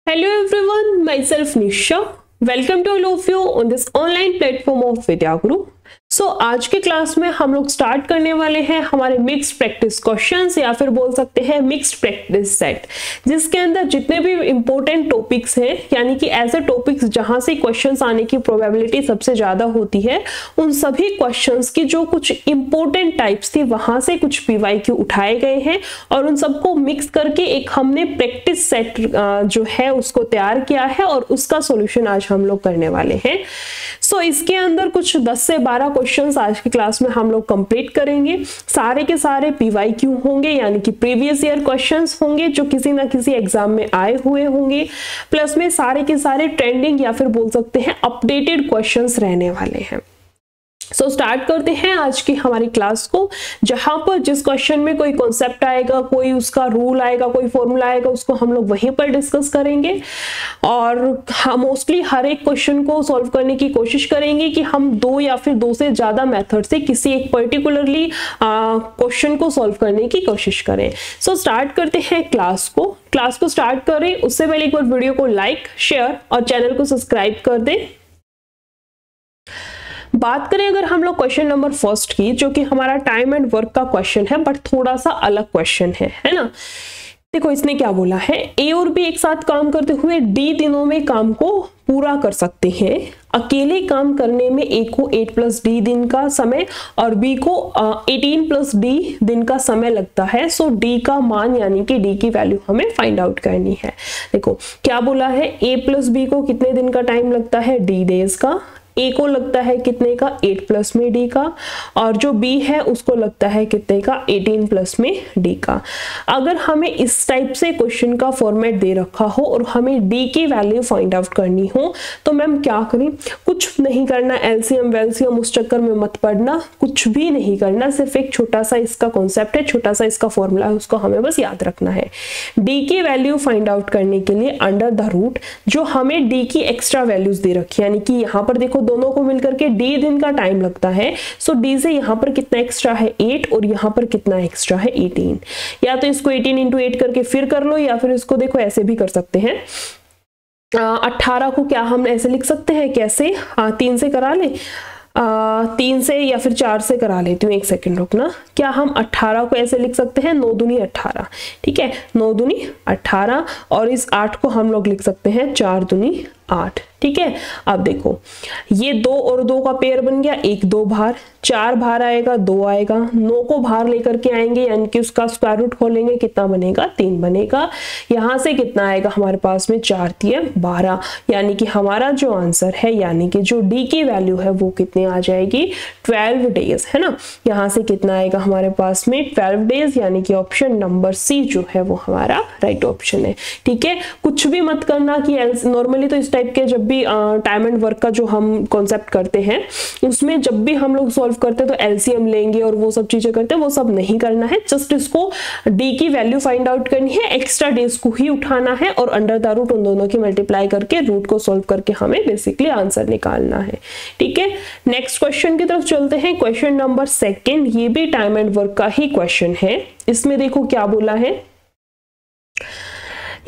Hello everyone, myself Nisha. Welcome to all of you on this online platform of Vidya Guru. आज के class में हम लोग start करने वाले हैं हमारे मिक्स्ड प्रैक्टिस क्वेश्चंस या फिर बोल सकते हैं मिक्स्ड प्रैक्टिस सेट, जिसके अंदर जितने भी इंपॉर्टेंट टॉपिक्स हैं यानी कि ऐसे टॉपिक्स जहां से क्वेश्चंस आने की प्रोबेबिलिटी सबसे ज्यादा होती है, उन सभी क्वेश्चंस की जो कुछ इंपॉर्टेंट टाइप्स थी वहां से कुछ पीवाईक्यू उठाए गए हैं और उन सबको मिक्स करके एक हमने प्रैक्टिस सेट जो है उसको तैयार किया है और उसका सोल्यूशन आज हम लोग करने वाले हैं। इसके अंदर कुछ 10 से 12 क्वेश्चंस आज की क्लास में हम लोग कंप्लीट करेंगे। सारे के सारे पीवाईक्यू होंगे यानी कि प्रीवियस ईयर क्वेश्चंस होंगे जो किसी ना किसी एग्जाम में आए हुए होंगे, प्लस में सारे के सारे ट्रेंडिंग या फिर बोल सकते हैं अपडेटेड क्वेश्चंस रहने वाले हैं। स्टार्ट करते हैं आज की हमारी क्लास को, जहां पर जिस क्वेश्चन में कोई कॉन्सेप्ट आएगा, कोई उसका रूल आएगा, कोई फॉर्मूला आएगा, उसको हम लोग वहीं पर डिस्कस करेंगे और हम मोस्टली हर एक क्वेश्चन को सॉल्व करने की कोशिश करेंगे कि हम 2 या फिर 2 से ज्यादा मेथड से किसी एक पर्टिकुलरली क्वेश्चन को सॉल्व करने की कोशिश करें। स्टार्ट करते हैं क्लास को स्टार्ट करें उससे पहले एक बार वीडियो को लाइक, शेयर और चैनल को सब्सक्राइब कर दें। बात करें अगर हम लोग क्वेश्चन नंबर फर्स्ट की, जो कि हमारा टाइम एंड वर्क का क्वेश्चन है बट थोड़ा सा अलग क्वेश्चन है ना। देखो इसने क्या बोला है, ए और बी एक साथ काम करते हुए डी दिनों में काम को पूरा कर सकते हैं। अकेले काम करने में ए को 8 + डी दिन का समय और बी को 18 + डी दिन का समय लगता है। डी का मान यानी कि डी की वैल्यू हमें फाइंड आउट करनी है। देखो क्या बोला है, ए + बी को कितने दिन का टाइम लगता है, डी डेज का। ए को लगता है कितने का, 8 में डी का, और जो बी है उसको लगता है कितने का, 18 में डी का। अगर हमें इस टाइप से क्वेश्चन का फॉर्मेट दे रखा हो और हमें डी की वैल्यू फाइंड आउट करनी हो तो मैम क्या करें, कुछ नहीं करना, एलसीएम वेलसीएम उस चक्कर में मत पड़ना, कुछ भी नहीं करना, सिर्फ एक छोटा सा इसका कॉन्सेप्ट है, छोटा सा इसका फॉर्मूला है, उसको हमें बस याद रखना है। डी की वैल्यू फाइंड आउट करने के लिए अंडर द रूट जो हमें डी की एक्स्ट्रा वैल्यूज दे रखी है, यानी कि यहाँ पर देखो दोनों को मिलकर के डी दिन का टाइम लगता है। डी से यहाँ पर कितना एक्स्ट्रा है, 8, और यहाँ पर कितना एक्स्ट्रा है, 18। या तो इसको 18 × 8 करके फिर कर लो, या फिर इसको देखो ऐसे भी कर सकते हैं। 18 को क्या हम ऐसे लिख सकते हैं, कैसे, 3 से करा ले, 3 से या फिर 4 से करा लेती हूँ, एक सेकंड रुकना। क्या हम 18 को ऐसे लिख सकते हैं, 9 दूनी 18, ठीक है, 9 दूनी 18, और इस 8 को हम लोग लिख सकते हैं 4 दूनी 8, ठीक है। अब देखो ये 2 और 2 का पेयर बन गया, 1 2 बाहर, 4 बाहर आएगा, 2 आएगा, 9 को बाहर लेकर के आएंगे यानी कि उसका स्क्वायर रूट खोलेंगे, कितना बनेगा, 3 बनेगा। यहां से कितना आएगा हमारे पास में, 4 3 12, यानी कि हमारा जो आंसर है यानी कि जो डी की वैल्यू है वो कितनी आ जाएगी, 12 डेज, है ना। यहां से कितना आएगा हमारे पास में, 12 डेज, यानी कि ऑप्शन नंबर सी जो है वो हमारा राइट ऑप्शन है, ठीक है। कुछ भी मत करना कि नॉर्मली तो इस टाइप के जब भी टाइम एंड वर्क का जो हम कॉन्सेप्ट करते हैं उसमें जब भी हम लोग सॉल्व करते हैं तो एलसीएम लेंगे और वो सब चीजें करते हैं, वो सब नहीं करना है। जस्ट इसको डी की वैल्यू फाइंड आउट करनी है, एक्स्ट्रा डेज को ही उठाना है और अंडर द रूट उन दोनों की मल्टीप्लाई करके रूट को सॉल्व करके हमें बेसिकली आंसर निकालना है, ठीक है। नेक्स्ट क्वेश्चन की तरफ चलते हैं, क्वेश्चन नंबर 2। ये भी टाइम एंड वर्क का ही क्वेश्चन है। इसमें देखो क्या बोला है,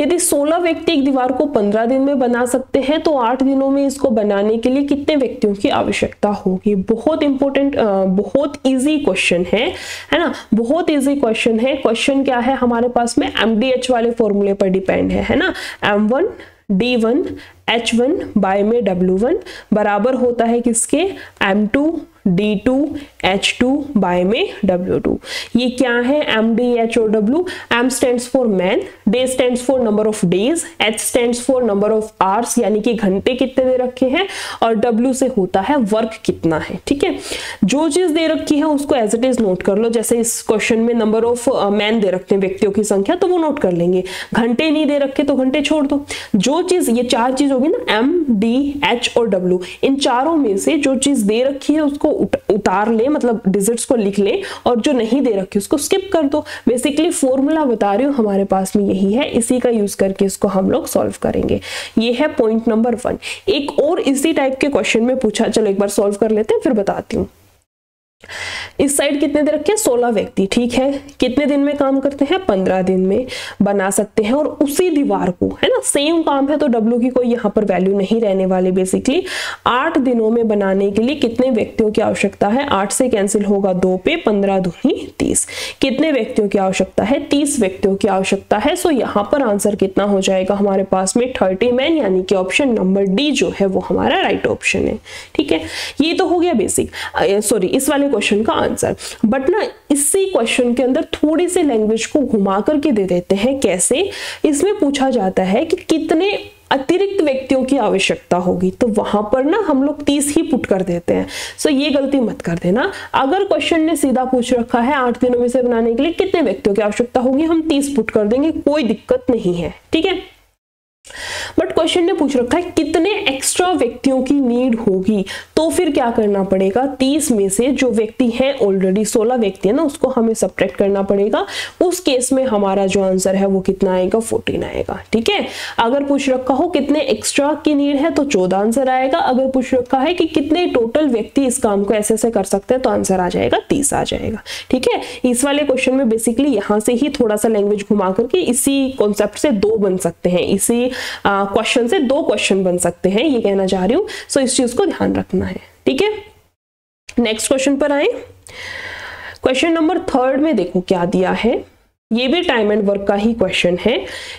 यदि 16 व्यक्ति एक दीवार को 15 दिन में बना सकते हैं तो 8 दिनों में इसको बनाने के लिए कितने व्यक्तियों की आवश्यकता होगी। बहुत इंपॉर्टेंट, बहुत इजी क्वेश्चन है ना, बहुत इजी क्वेश्चन है। क्वेश्चन क्या है हमारे पास में, MDH वाले फॉर्मूले पर डिपेंड है ना। M1 D1 H1 बाय में W1 बराबर होता है किसके, M2 D2 H2 बाय में W2। ये क्या है, M D H और W। M stands for man, D stands for number of days, H stands for number of hours यानी कि घंटे कितने दे रखे हैं, और W से होता है वर्क कितना है, ठीक है। जो चीज दे रखी है उसको एज इट इज नोट कर लो। जैसे इस क्वेश्चन में नंबर ऑफ मैन दे रखते हैं, व्यक्तियों की संख्या, तो वो नोट कर लेंगे। घंटे नहीं दे रखे तो घंटे छोड़ दो। जो चीज, ये 4 चीज होगी ना, M D H और W, इन चारों में से जो चीज दे रखी है उसको उतार ले, मतलब डिजिट्स को लिख ले, और जो नहीं दे रखी उसको स्किप कर दो। बेसिकली फॉर्मूला बता रही हूँ हमारे पास में यही है, इसी का यूज करके इसको हम लोग सॉल्व करेंगे। ये है पॉइंट नंबर 1। एक और इसी टाइप के क्वेश्चन में पूछा, चलो एक बार सॉल्व कर लेते हैं फिर बताती हूँ। इस साइड कितने दे रखे हैं, 16 व्यक्ति, ठीक है। कितने दिन में काम करते हैं, 15 दिन में बना सकते हैं। और उसी दीवार को, है ना, सेम काम है तो W की कोई यहाँ पर वैल्यू नहीं रहने वाली। बेसिकली 8 दिनों में बनाने के लिए कितने व्यक्तियों की आवश्यकता है, 8 से कैंसिल होगा 2 पे, 15 दूनी 30। कितने व्यक्तियों की आवश्यकता है, 30 व्यक्तियों की आवश्यकता है। सो यहाँ पर आंसर कितना हो जाएगा हमारे पास में, 30 मैन, यानी कि ऑप्शन नंबर डी जो है वो हमारा राइट ऑप्शन है, ठीक है। ये तो हो गया बेसिक, सॉरी इस वाले क्वेश्चन का आंसर। बट ना इसी क्वेश्चन के अंदर थोड़ी सी लैंग्वेज को घुमा करके दे देते हैं। कैसे, इसमें पूछा जाता है कि कितने अतिरिक्त व्यक्तियों की आवश्यकता होगी, तो वहां पर ना हम लोग 30 ही पुट कर देते हैं। सो ये गलती मत कर देना। अगर क्वेश्चन ने सीधा पूछ रखा है 8 दिनों में से बनाने के लिए कितने व्यक्तियों की आवश्यकता होगी, हम 30 पुट कर देंगे, कोई दिक्कत नहीं है, ठीक है। बट क्वेश्चन ने पूछ रखा है कितने एक्स्ट्रा व्यक्तियों की नीड होगी, तो फिर क्या करना पड़ेगा, 30 में से जो व्यक्ति हैं ऑलरेडी 16 व्यक्ति है ना, उसको हमें सब्ट्रैक्ट करना पड़ेगा। उस केस में हमारा जो आंसर है वो कितना आएगा, 14 आएगा, ठीक है। अगर पूछ रखा हो कितने एक्स्ट्रा की नीड है तो 14 आंसर आएगा। अगर पूछ रखा है कि कितने टोटल व्यक्ति इस काम को ऐसे कर सकते हैं तो आंसर आ जाएगा 30 आ जाएगा, ठीक है। इस वाले क्वेश्चन में बेसिकली यहां से ही थोड़ा सा लैंग्वेज घुमा करके इसी कॉन्सेप्ट से 2 बन सकते हैं, इसी क्वेश्चन से 2 क्वेश्चन बन सकते हैं, ये कहना चाह रही हूं। सो इस चीज को ध्यान रखना है, ठीक है। नेक्स्ट क्वेश्चन पर आए। क्वेश्चन नंबर 3 में देखो क्या दिया है, ये भी टाइम एंड वर्क का ही क्वेश्चन है।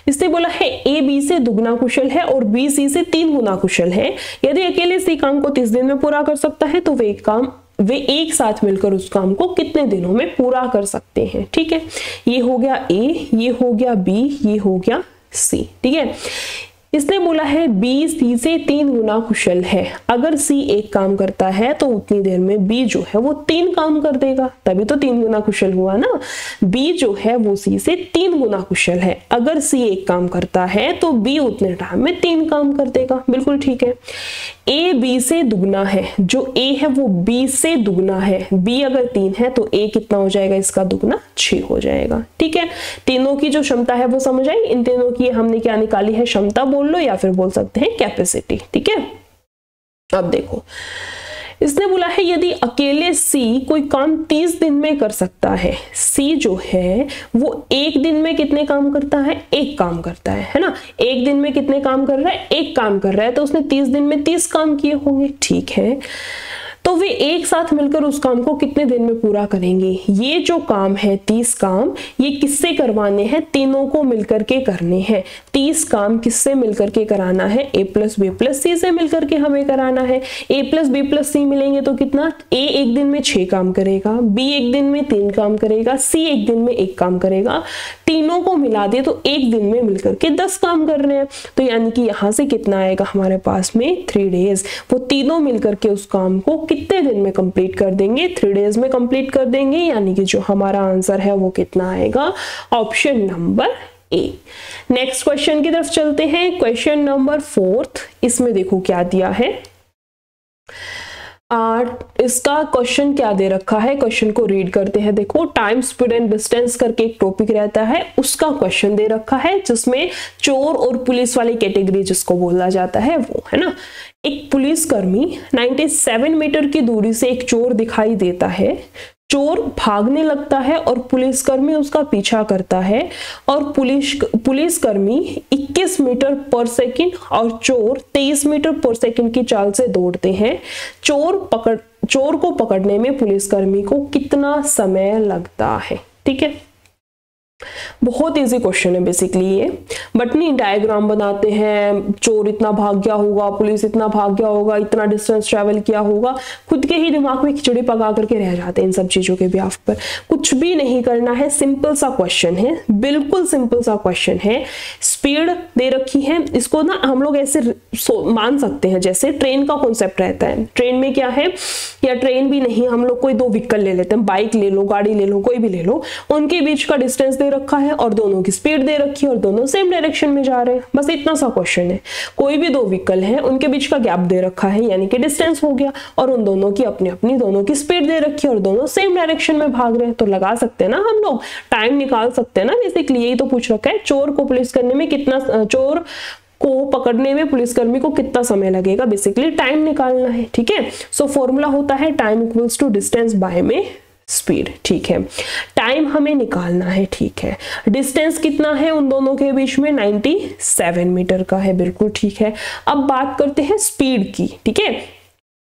इसने बोला है ए बी से दुगना कुशल है और बी सी से 3 गुना कुशल है। यदि अकेले सी काम को 30 दिन में पूरा कर सकता है तो वे एक साथ मिलकर उस काम को कितने दिनों में पूरा कर सकते हैं, ठीक है। ये हो गया ए, ये हो गया बी, ये हो गया सी, ठीक है। इसने बोला है बी सी से 3 गुना कुशल है। अगर सी एक काम करता है तो उतनी देर में बी जो है वो 3 काम कर देगा, तभी तो 3 गुना कुशल हुआ ना। बी जो है वो सी से 3 गुना कुशल है। अगर सी एक काम करता है तो बी उतने टाइम में 3 काम कर देगा, बिल्कुल ठीक है। ए बी से दुगना है, जो ए है वो बी से दुगना है। बी अगर 3 है तो ए कितना हो जाएगा, इसका दुगना 6 हो जाएगा, ठीक है। तीनों की जो क्षमता है वो समझ आई। इन तीनों की हमने क्या निकाली है, क्षमता बोल लो या फिर बोल सकते हैं कैपेसिटी, ठीक है। अब देखो इसने बोला है यदि अकेले सी कोई काम 30 दिन में कर सकता है, सी जो है वो एक दिन में कितने काम करता है, एक काम करता है ना। एक दिन में कितने काम कर रहा है, एक काम कर रहा है, तो उसने 30 दिन में 30 काम किए होंगे, ठीक है। तो वे एक साथ मिलकर उस काम को कितने दिन में पूरा करेंगे। ये जो काम है 30 काम, ये किससे करवाने हैं, तीनों को मिलकर के करने हैं। 30 काम किससे मिलकर के कराना है, ए प्लस बी प्लस सी से मिलकर के हमें कराना है। ए प्लस बी प्लस सी मिलेंगे तो कितना, ए एक दिन में 6 काम करेगा, बी एक दिन में 3 काम करेगा, सी एक दिन में 1 काम करेगा। तीनों को मिला दे तो एक दिन में मिलकर के 10 काम कर रहे हैं, तो यानी कि यहां से कितना आएगा हमारे पास में 3 डेज। वो तीनों मिलकर के उस काम को कितने दिन में कंप्लीट कर देंगे, 3 डेज में कंप्लीट कर देंगे। यानी कि जो हमारा आंसर है वो कितना आएगा, option number A. Next question की तरफ चलते हैं। क्वेश्चन नंबर 4, इसमें देखो क्या दिया है। इसका क्वेश्चन क्या दे रखा है, क्वेश्चन को रीड करते हैं। देखो टाइम स्पीड एंड डिस्टेंस करके एक टॉपिक रहता है, उसका क्वेश्चन दे रखा है जिसमें चोर और पुलिस वाली कैटेगरी जिसको बोला जाता है वो है ना। एक पुलिसकर्मी 97 मीटर की दूरी से एक चोर दिखाई देता है। चोर भागने लगता है और पुलिसकर्मी उसका पीछा करता है और पुलिसकर्मी 21 मीटर पर सेकंड और चोर 23 मीटर पर सेकंड की चाल से दौड़ते हैं। चोर को पकड़ने में पुलिसकर्मी को कितना समय लगता है, ठीक है। बहुत इजी क्वेश्चन है बेसिकली ये, बट नहीं डायग्राम बनाते हैं, चोर इतना भाग गया होगा, पुलिस इतना भाग गया होगा, इतना डिस्टेंस ट्रेवल किया होगा, खुद के ही दिमाग में खिचड़ी पका करके रह जाते हैं इन सब चीजों के ब्याफ पर। कुछ भी नहीं करना है, सिंपल सा क्वेश्चन है, बिल्कुल सिंपल सा क्वेश्चन है। स्पीड दे रखी है, इसको ना हम लोग ऐसे मान सकते हैं जैसे ट्रेन का कॉन्सेप्ट रहता है। ट्रेन में क्या है, या ट्रेन भी नहीं, हम लोग कोई 2 व्हीकल ले लेते हैं, बाइक ले लो, गाड़ी ले लो, कोई भी ले लो, उनके बीच का डिस्टेंस दे रखा है और दोनों की स्पीड दे रखी है और दोनों सेम डायरेक्शन में जा रहे हैं, बस इतना सा क्वेश्चन है। कोई भी 2 व्हीकल है, उनके बीच का गैप दे रखा है यानी कि डिस्टेंस हो गया, और उन दोनों की अपनी अपनी दोनों की स्पीड दे रखी है और दोनों सेम डायरेक्शन में भाग रहे हैं, तो लगा सकते हैं ना हम लोग, टाइम निकाल सकते हैं ना। बेसिकली यही तो पूछ रखा है, चोर को पुलिस करने में कितना, चोर को पकड़ने में पुलिसकर्मी को कितना समय लगेगा, बेसिकली टाइम निकालना है। ठीक है, सो फॉर्मूला होता है time equals to distance by में स्पीड। ठीक है, टाइम हमें निकालना है। ठीक है, डिस्टेंस कितना है उन दोनों के बीच में, 97 मीटर का है। बिल्कुल ठीक है। अब बात करते हैं स्पीड की। ठीक है,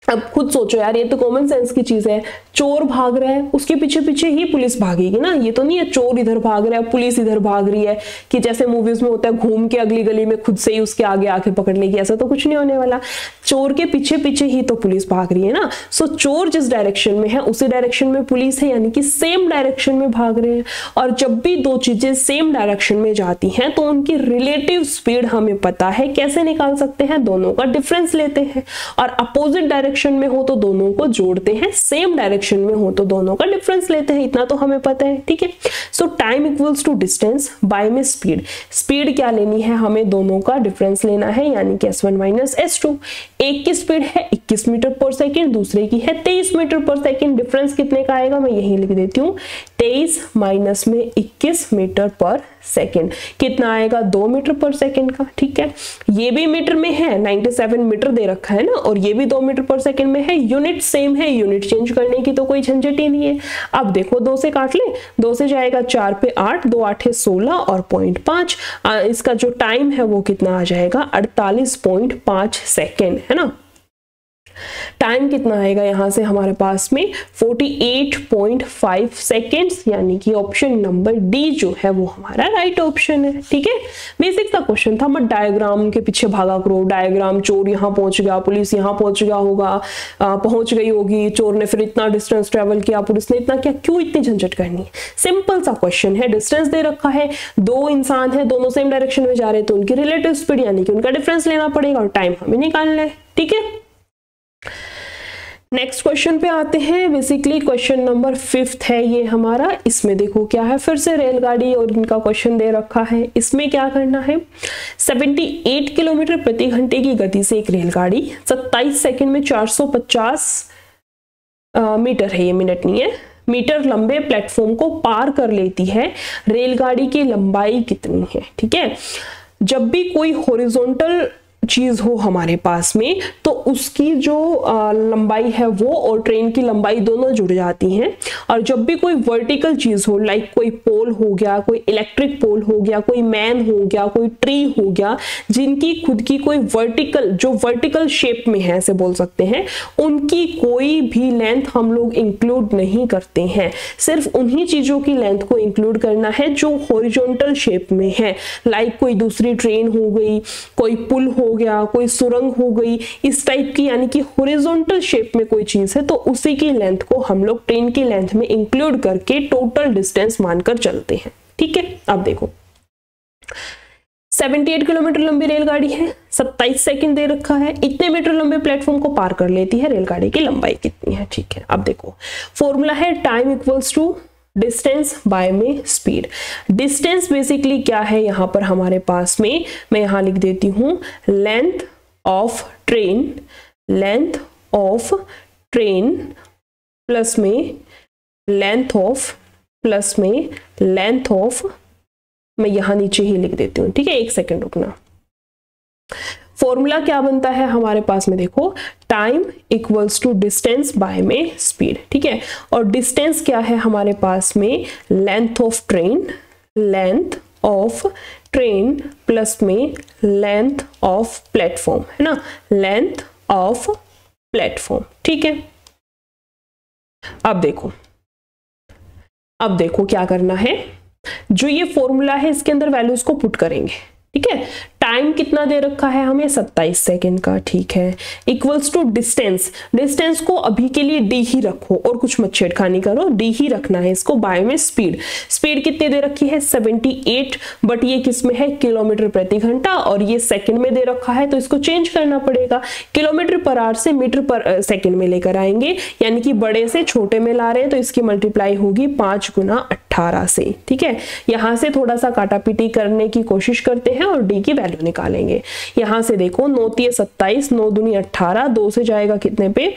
अब खुद सोचो यार, ये तो कॉमन सेंस की चीज है। चोर भाग रहा है, उसके पीछे पीछे ही पुलिस भागेगी ना। ये तो नहीं है चोर इधर भाग रहा है पुलिस इधर भाग रही है, कि जैसे मूवीज में होता है घूम के अगली गली में खुद से ही उसके आगे आके पकड़ लेगी। ऐसा तो कुछ नहीं होने वाला। चोर के पीछे पीछे ही तो पुलिस भाग रही है ना। सो चोर जिस डायरेक्शन में है उसी डायरेक्शन में पुलिस है, यानी कि सेम डायरेक्शन में भाग रहे हैं। और जब भी दो चीजें सेम डायरेक्शन में जाती हैं तो उनकी रिलेटिव स्पीड हमें पता है। कैसे निकाल सकते हैं, दोनों का डिफरेंस लेते हैं, और अपोजिट डायरेक्शन में हो तो दोनों को जोड़ते हैं, सेम डायरेक्शन में हो तो दोनों का डिफरेंस लेते हैं। इतना तो हमें पता है। ठीक है, so time equals to distance by में स्पीड। स्पीड क्या लेनी है, हमें दोनों का डिफरेंस लेना है, यानी कि S1 माइनस S2। एक की स्पीड है 21 मीटर पर सेकेंड, दूसरे की है 23 मीटर पर सेकेंड। डिफरेंस कितने का आएगा, मैं यही लिख देती हूँ, 23 माइनस में 21 मीटर पर सेकेंड। कितना आएगा, 2 मीटर पर सेकेंड का। ठीक है, ये भी मीटर में है, 97 मीटर दे रखा है ना, और ये भी 2 मीटर पर सेकेंड में है। यूनिट सेम है, यूनिट चेंज करने की तो कोई झंझट ही नहीं है। अब देखो 2 से काट ले, 2 से जाएगा 4 पे 8, 2 8 16 और 0.5। इसका जो टाइम है वो कितना आ जाएगा, 48.5 सेकेंड, है ना। टाइम कितना आएगा यहां से हमारे पास में, 48.5 सेकेंड्स, यानी कि ऑप्शन नंबर डी जो है वो हमारा राइट ऑप्शन है। ठीक है, बेसिक सा क्वेश्चन था, मत डायग्राम के पीछे भागा करो। डायग्राम, चोर यहां पहुंच गया, पुलिस यहां पहुंच गया होगा, पहुंच गई होगी, चोर ने फिर इतना डिस्टेंस ट्रेवल किया, पुलिस ने इतना किया, क्यों इतनी झंझट करनी है। सिंपल सा क्वेश्चन है, डिस्टेंस दे रखा है, 2 इंसान है, दोनों सेम डायरेक्शन में जा रहे हैं, तो उनकी रिलेटिव स्पीड यानी कि उनका डिफरेंस लेना पड़ेगा, और टाइम हमें निकालना है। ठीक है, नेक्स्ट क्वेश्चन पे आते हैं। बेसिकली क्वेश्चन नंबर 5 है ये हमारा। इसमें देखो क्या है, फिर से रेलगाड़ी और इनका क्वेश्चन दे रखा है। इसमें क्या करना है, 78 किलोमीटर प्रति घंटे की गति से एक रेलगाड़ी 27 सेकंड में 450 मीटर है, ये मिनट नहीं है, मीटर लंबे प्लेटफॉर्म को पार कर लेती है। रेलगाड़ी की लंबाई कितनी है। ठीक है, जब भी कोई हॉरिजॉन्टल चीज हो हमारे पास में तो उसकी जो लंबाई है वो और ट्रेन की लंबाई दोनों जुड़ जाती हैं। और जब भी कोई वर्टिकल चीज हो, लाइक कोई पोल हो गया, कोई इलेक्ट्रिक पोल हो गया, कोई मैन हो गया, कोई ट्री हो गया, जिनकी खुद की कोई वर्टिकल, जो वर्टिकल शेप में है ऐसे बोल सकते हैं, उनकी कोई भी लेंथ हम लोग इंक्लूड नहीं करते हैं। सिर्फ उन्हीं चीजों की लेंथ को इंक्लूड करना है जो हॉरिजॉन्टल शेप में है। लाइक कोई दूसरी ट्रेन हो गई, कोई पुल हो गया, कोई सुरंग हो गई, इस टाइप की, यानी कि हॉरिजॉन्टल शेप में कोई चीज है तो उसी की लेंथ को हम लोग ट्रेन की लेंथ में इंक्लूड करके टोटल डिस्टेंस मानकर चलते हैं। ठीक है, अब देखो 78 किलोमीटर लंबी रेलगाड़ी है, 27 सेकंड दे रखा है, इतने मीटर लंबे प्लेटफॉर्म को पार कर लेती है। रेलगाड़ी की लंबाई कितनी है। ठीक है, अब देखो फॉर्मूला है time equals to distance by में स्पीड। डिस्टेंस बेसिकली क्या है यहां पर हमारे पास में, मैं यहां लिख देती हूं length of train, length of train plus में लेंथ ऑफ, प्लस में लेंथ ऑफ, मैं यहां नीचे ही लिख देती हूं। ठीक है, 1 सेकेंड रुकना। फॉर्मूला क्या बनता है हमारे पास में, देखो time equals to distance by में स्पीड। ठीक है, और डिस्टेंस क्या है हमारे पास में, length of train, length of train plus में लेंथ ऑफ प्लेटफॉर्म, है ना, लेंथ ऑफ प्लेटफॉर्म। ठीक है, अब देखो क्या करना है, जो ये फॉर्मूला है इसके अंदर वैल्यूज को पुट करेंगे। ठीक है, टाइम कितना दे रखा है हमें, 27 सेकेंड का। ठीक है, इक्वल्स टू डिस्टेंस, डिस्टेंस को अभी के लिए डी ही रखो और कुछ मत छेड़खानी करो, डी ही रखना है इसको। बाय में स्पीड, स्पीड कितनी दे रखी है 78, बट ये किस में है, किलोमीटर प्रति घंटा, और ये सेकंड में दे रखा है तो इसको चेंज करना पड़ेगा। किलोमीटर पर आवर से मीटर पर सेकंड में लेकर आएंगे, यानी कि बड़े से छोटे में ला रहे हैं तो इसकी मल्टीप्लाई होगी 5 गुना 18 से। ठीक है, यहां से थोड़ा सा काटा पीटी करने की कोशिश करते हैं और डी की वैल्यू निकालेंगे। यहां से देखो 9 × 27, 9 दूनी 18, 2 से जाएगा कितने पे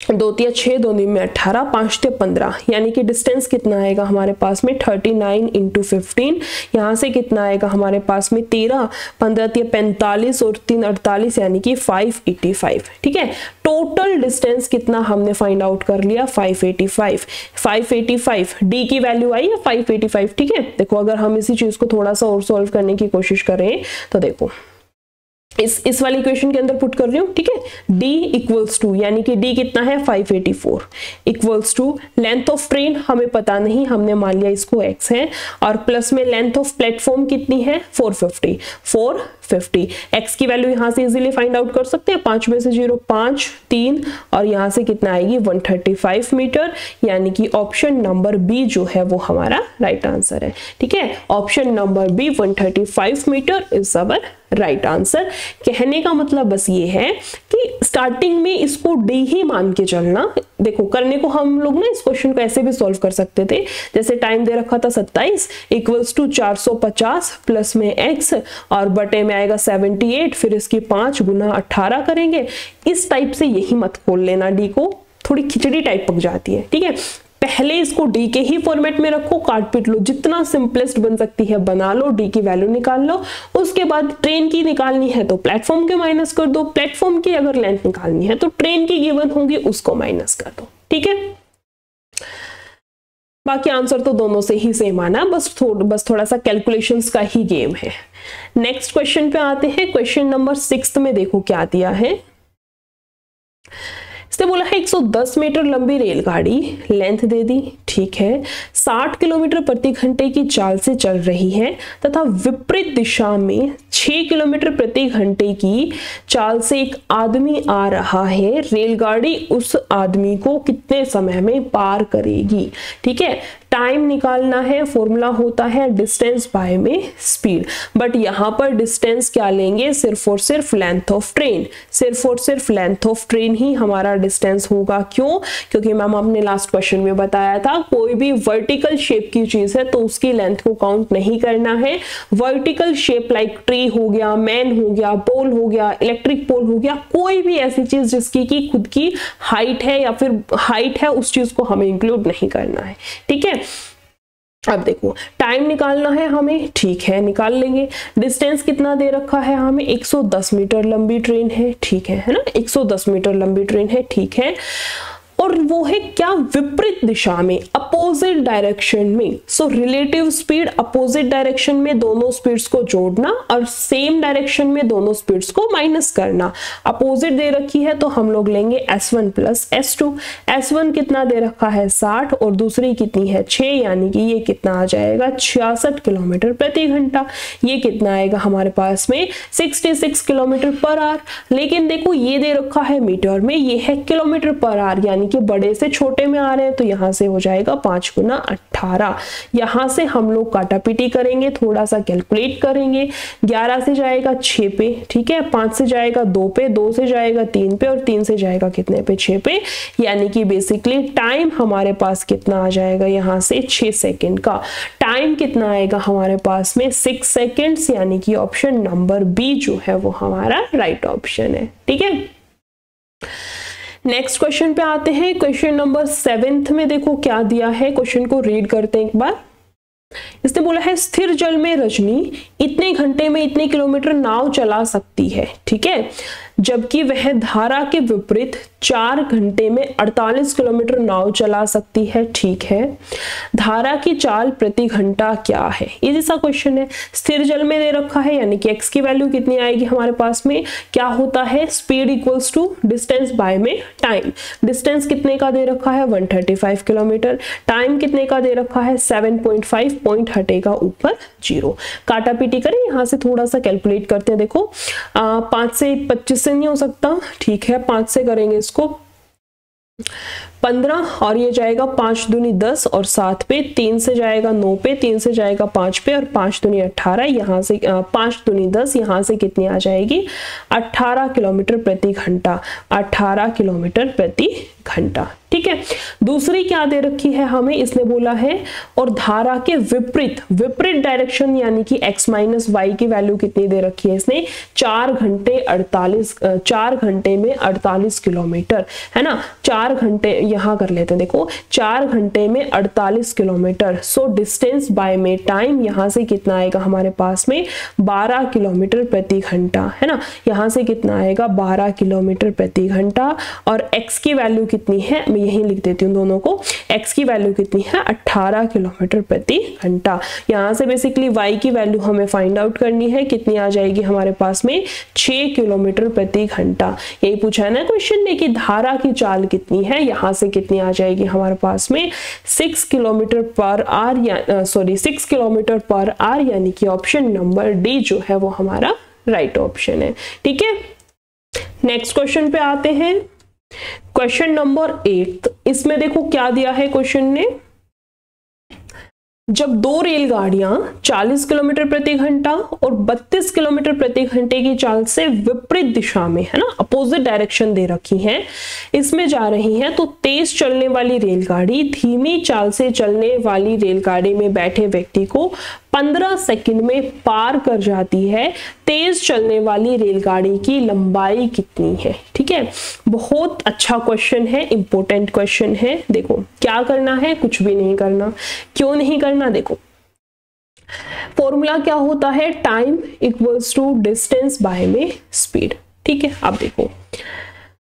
2 तिया 6, 2 में 18, 5 तिया 15, यानी कि डिस्टेंस कितना आएगा हमारे पास में 39 इंटू 15। यहाँ से कितना आएगा हमारे पास में 13, 15 तिया 45 और 3 48, यानी कि 585। ठीक है, टोटल डिस्टेंस कितना हमने फाइंड आउट कर लिया 585। डी की वैल्यू आई है 585। ठीक है, देखो अगर हम इसी चीज को थोड़ा सा और सॉल्व करने की कोशिश करें तो देखो इस वाली इक्वेशन के अंदर पुट कर रही हूँ। ठीक है, d इक्वल्स टू, यानी कि d कितना है 584, equals to length of train हमें पता नहीं, हमने मान लिया इसको x है, और प्लस में लेंथ ऑफ प्लेटफॉर्म कितनी है 450। x की वैल्यू यहाँ से इजीली फाइंड आउट कर सकते हैं, 5 में से 0 5 3, और यहाँ से कितना आएगी 135 मीटर, यानी कि ऑप्शन नंबर बी जो है वो हमारा राइट आंसर है। ठीक है, option number B 135 metre is our right answer. कहने का मतलब बस ये है कि स्टार्टिंग में इसको डी ही मान के चलना। देखो करने को हम लोग ना इस क्वेश्चन को ऐसे भी सॉल्व कर सकते थे, जैसे टाइम दे रखा था 27 इक्वल्स टू 450 प्लस में x और बटे में आएगा 78, फिर इसकी 5 गुना 18 करेंगे। इस टाइप से यही मत खोल लेना, डी को थोड़ी खिचड़ी टाइप पक जाती है। ठीक है, पहले इसको डी के ही फॉर्मेट में रखो, काट पीट लो, जितना सिंपलेस्ट बन सकती है बना लो, डी की वैल्यू निकाल लो। उसके बाद ट्रेन की निकालनी है तो प्लेटफॉर्म के माइनस कर दो, प्लेटफॉर्म की अगर लेंथ निकालनी है तो ट्रेन की गिवन होगी उसको माइनस कर दो। ठीक है, बाकी आंसर तो दोनों से ही सेम आना, बस थोड़ा सा कैलकुलेशंस का ही गेम है। नेक्स्ट क्वेश्चन पे आते हैं। क्वेश्चन नंबर 6 में देखो क्या दिया है। इसने बोला है 110 मीटर लंबी रेलगाड़ी, लेंथ दे दी। ठीक है, 60 किलोमीटर प्रति घंटे की चाल से चल रही है तथा विपरीत दिशा में 6 किलोमीटर प्रति घंटे की चाल से एक आदमी आ रहा है। रेलगाड़ी उस आदमी को कितने समय में पार करेगी। ठीक है, टाइम निकालना है, फॉर्मूला होता है डिस्टेंस बाय में स्पीड, बट यहाँ पर डिस्टेंस क्या लेंगे, सिर्फ और सिर्फ लेंथ ऑफ ट्रेन, सिर्फ और सिर्फ लेंथ ऑफ ट्रेन ही हमारा डिस्टेंस होगा। क्यों? क्योंकि मैम आपने लास्ट क्वेश्चन में बताया था कोई भी वर्टिकल शेप की चीज है तो उसकी लेंथ को काउंट नहीं करना है। वर्टिकल शेप लाइक ट्री हो गया, मैन हो गया, पोल हो गया, इलेक्ट्रिक पोल हो गया, कोई भी ऐसी चीज जिसकी की खुद की हाइट है या फिर हाइट है, उस चीज को हमें इंक्लूड नहीं करना है। ठीक है, अब देखो टाइम निकालना है हमें। ठीक है, निकाल लेंगे। डिस्टेंस कितना दे रखा है हमें, 110 मीटर लंबी ट्रेन है। ठीक है ना, 110 मीटर लंबी ट्रेन है। ठीक है, और वो है क्या, विपरीत दिशा में, अपोजिट डायरेक्शन में। So relative speed, opposite direction में दोनों स्पीड्स को जोड़ना और सेम डायरेक्शन में दोनों स्पीड्स को माइनस करना। अपोजिट दे रखी है तो हम लोग लेंगे S1 प्लस S2। S1 कितना दे रखा है 60 और दूसरी कितनी है 6, यानी कि ये कितना आ जाएगा 66 किलोमीटर प्रति घंटा। ये कितना आएगा हमारे पास में 66 किलोमीटर पर आवर। लेकिन देखो ये दे रखा है मीटर में, ये है किलोमीटर पर आवर, यानी कि बड़े से छोटे में आ रहे हैं तो यहां से हो जाएगा 5 गुना 18। यहां से हम लोग काटापीटी करेंगे, थोड़ा सा कैलकुलेट करेंगे। 11 से जाएगा 6 पे, ठीक है, 5 से जाएगा 2 पे, 2 से जाएगा 3 पे और 3 से जाएगा कितने पे 6 पे, यानी कि बेसिकली टाइम हमारे पास कितना आ जाएगा यहां से 6 सेकंड का। टाइम कितना आएगा हमारे पास में 6 सेकंड्स, यानी कि ऑप्शन नंबर बी जो है वो हमारा राइट ऑप्शन है। ठीक है, नेक्स्ट क्वेश्चन पे आते हैं। क्वेश्चन नंबर 7 में देखो क्या दिया है, क्वेश्चन को रीड करते हैं एक बार। इसने बोला है स्थिर जल में रजनी इतने घंटे में इतने किलोमीटर नाव चला सकती है। ठीक है, जबकि वह धारा के विपरीत 4 घंटे में 48 किलोमीटर नाव चला सकती है। ठीक है, धारा की चाल प्रति घंटा क्या है, ये जैसा क्वेश्चन है। स्थिर जल में दे रखा है, यानी कि x की वैल्यू कितनी आएगी हमारे पास में, क्या होता है speed equals to distance by में टाइम। डिस्टेंस कितने का दे रखा है 135 किलोमीटर, टाइम कितने का दे रखा है 7.5, पॉइंट हटेगा ऊपर 0। काटा पीटी करें, यहाँ से थोड़ा सा कैलकुलेट करते हैं। देखो 5 से 25 से नहीं हो सकता, ठीक है, 5 से करेंगे इसको 15 और ये जाएगा 5 दूनी 10 और 7 पे, 3 से जाएगा 9 पे, 3 से जाएगा 5 पे और 5 दूनी 18, यहाँ से 5 दूनी 10, यहाँ से कितनी आ जाएगी 18 किलोमीटर प्रति घंटा, 18 किलोमीटर प्रति घंटा। ठीक है। दूसरी क्या दे रखी है हमें, इसने बोला है और धारा के विपरीत डायरेक्शन यानी कि x माइनस वाई की वैल्यू कितनी दे रखी है इसने, 4 घंटे में 48 किलोमीटर, है ना। 4 घंटे यहां कर लेते हैं, देखो 4 घंटे में 48 किलोमीटर। सो डिस्टेंस बाय में टाइम यहां से कितना आएगा हमारे पास में 12 किलोमीटर प्रति घंटा, है ना। यहां से कितना आएगा 12 किलोमीटर प्रति घंटा। और x की वैल्यू कितनी है, मैं यही लिख देती हूँ दोनों को, x की वैल्यू कितनी है 18 किलोमीटर प्रति घंटा। यहां से बेसिकली y की वैल्यू हमें फाइंड आउट करनी है, कितनी आ जाएगी हमारे पास में 6 किलोमीटर प्रति घंटा। यही पूछा है ना क्वेश्चन ने कि धारा की चाल कितनी है, यहां से कितनी आ जाएगी हमारे पास में 6 kilometre per hour, 6 kilometre per hour, यानी कि ऑप्शन नंबर डी जो है वो हमारा राइट ऑप्शन है। ठीक है, नेक्स्ट क्वेश्चन पे आते हैं। क्वेश्चन नंबर 8, इसमें देखो क्या दिया है क्वेश्चन ने, जब दो रेलगाड़ियां 40 किलोमीटर प्रति घंटा और 32 किलोमीटर प्रति घंटे की चाल से विपरीत दिशा में, है ना, अपोजिट डायरेक्शन दे रखी हैं, इसमें जा रही हैं, तो तेज चलने वाली रेलगाड़ी धीमी चाल से चलने वाली रेलगाड़ी में बैठे व्यक्ति को 15 सेकंड में पार कर जाती है। तेज चलने वाली रेलगाड़ी की लंबाई कितनी है। ठीक है, बहुत अच्छा क्वेश्चन है, इंपॉर्टेंट क्वेश्चन है। देखो क्या करना है, कुछ भी नहीं करना। क्यों नहीं करना, देखो फॉर्मूला क्या होता है, time equals to distance by में स्पीड। ठीक है, अब देखो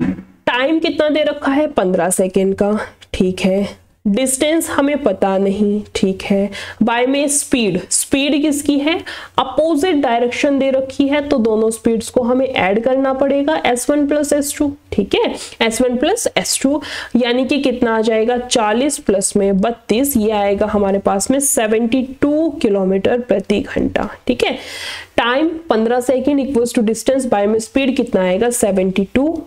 टाइम कितना दे रखा है 15 सेकेंड का, ठीक है। डिस्टेंस हमें पता नहीं, ठीक है। बाय में स्पीड किसकी है, अपोजिट डायरेक्शन दे रखी है, तो दोनों स्पीड्स को हमें ऐड करना पड़ेगा, s1 प्लस s2। ठीक है, s1 प्लस s2 यानी कि कितना आ जाएगा 40 प्लस में 32, ये आएगा हमारे पास में 72 किलोमीटर प्रति घंटा। ठीक है, time 15 second equals to distance by में स्पीड कितना आएगा 72